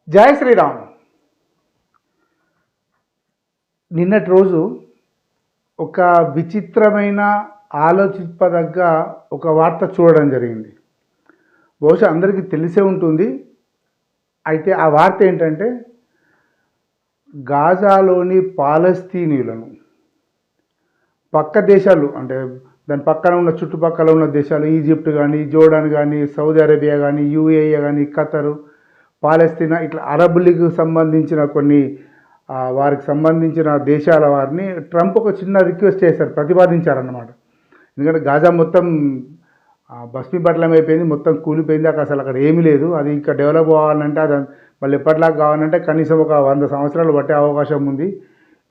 జై శ్రీరామ్. నిన్నటి రోజు ఒక విచిత్రమైన ఆలోచింపదగ్గ ఒక వార్త చూడడం జరిగింది. బహుశా అందరికీ తెలిసే ఉంటుంది. అయితే ఆ వార్త ఏంటంటే, గాజాలోని పాలస్తీనీయులను పక్క దేశాలు, అంటే దాని పక్కన ఉన్న చుట్టుపక్కల ఉన్న దేశాలు, ఈజిప్ట్ కానీ, జోర్డాన్ కానీ, సౌదీ అరేబియా కానీ, యూఏఈ కానీ, ఖతరు, పాలస్తీనా, ఇట్లా అరబ్ లీగ్కు సంబంధించిన కొన్ని వారికి సంబంధించిన దేశాల వారిని ట్రంప్ ఒక చిన్న రిక్వెస్ట్ చేశారు, ప్రతిపాదించారన్నమాట. ఎందుకంటే గాజా మొత్తం భస్మీపట్లం అయిపోయింది, మొత్తం కూలిపోయింది, అసలు అక్కడ ఏమీ లేదు. అది ఇంకా డెవలప్ అవ్వాలంటే, అది మళ్ళీ ఎప్పటిలాగా కావాలంటే కనీసం ఒక 100 సంవత్సరాలు పట్టే అవకాశం ఉంది.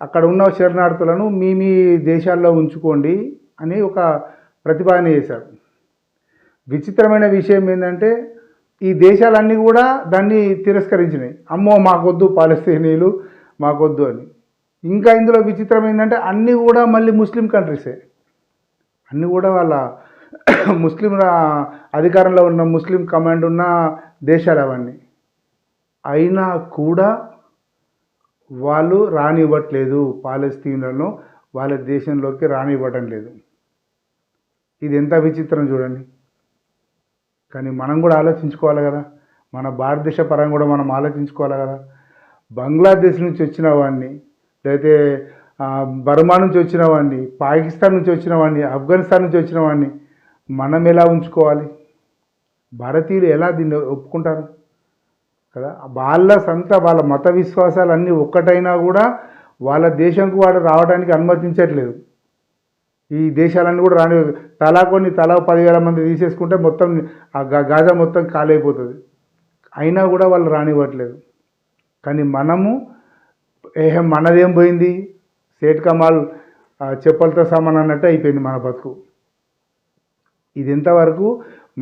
అక్కడ ఉన్న శరణార్థులను మీ దేశాల్లో ఉంచుకోండి అని ఒక ప్రతిపాదన చేశారు. విచిత్రమైన విషయం ఏంటంటే, ఈ దేశాలన్నీ కూడా దాన్ని తిరస్కరించినాయి. అమ్మో మాకొద్దు పాలస్తీనీయులు, మాకొద్దు అని. ఇంకా ఇందులో విచిత్రం ఏంటంటే, అన్నీ కూడా మళ్ళీ ముస్లిం కంట్రీసే, అన్నీ కూడా వాళ్ళ ముస్లిం అధికారంలో ఉన్న ముస్లిం కమాండ్ ఉన్న దేశాలు అవన్నీ. అయినా కూడా వాళ్ళు రానివ్వట్లేదు, పాలస్తీన్లను వాళ్ళ దేశంలోకి రానివ్వటం లేదు. ఇది ఎంత విచిత్రం చూడండి. కానీ మనం కూడా ఆలోచించుకోవాలి కదా, మన భారతదేశ పరంగా కూడా మనం ఆలోచించుకోవాలి కదా. బంగ్లాదేశ్ నుంచి వచ్చిన వాడిని, లేకపోతే బర్మా నుంచి వచ్చిన వాడిని, పాకిస్తాన్ నుంచి వచ్చిన వాడిని, ఆఫ్ఘనిస్తాన్ నుంచి వచ్చిన వాడిని మనం ఎలా ఉంచుకోవాలి? భారతీయులు ఎలా దీన్ని ఒప్పుకుంటారు కదా? వాళ్ళ మత విశ్వాసాలు అన్నీ ఒక్కటైనా కూడా వాళ్ళ దేశంకు వాడు రావడానికి అనుమతించట్లేదు. ఈ దేశాలన్నీ కూడా తలా 10,000 మంది తీసేసుకుంటే మొత్తం గాజా మొత్తం ఖాళీ అయిపోతుంది. అయినా కూడా వాళ్ళు రానివ్వట్లేదు. కానీ మనము మనదేం పోయింది, సేట్ కమాల్ చెప్పలతో సమానం అన్నట్టు అయిపోయింది మన బతుకు. ఇది ఎంతవరకు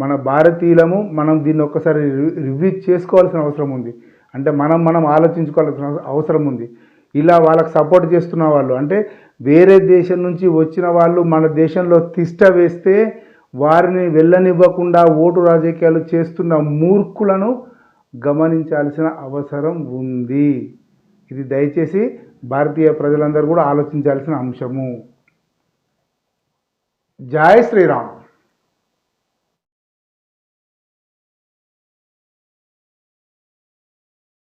మన భారతీయులము మనం దీన్ని ఒక్కసారి రివ్యూ చేసుకోవాల్సిన అవసరం ఉంది. అంటే మనం ఆలోచించుకోవాల్సిన అవసరం ఉంది. ఇలా వాళ్ళకి సపోర్ట్ చేస్తున్న వాళ్ళు, అంటే వేరే దేశం నుంచి వచ్చిన వాళ్ళు మన దేశంలో తిష్ట వేస్తే వారిని వెళ్ళనివ్వకుండా ఓటు రాజకీయాలు చేస్తున్న మూర్ఖులను గమనించాల్సిన అవసరం ఉంది. ఇది దయచేసి భారతీయ ప్రజలందరూ కూడా ఆలోచించాల్సిన అంశము. జై శ్రీరామ్.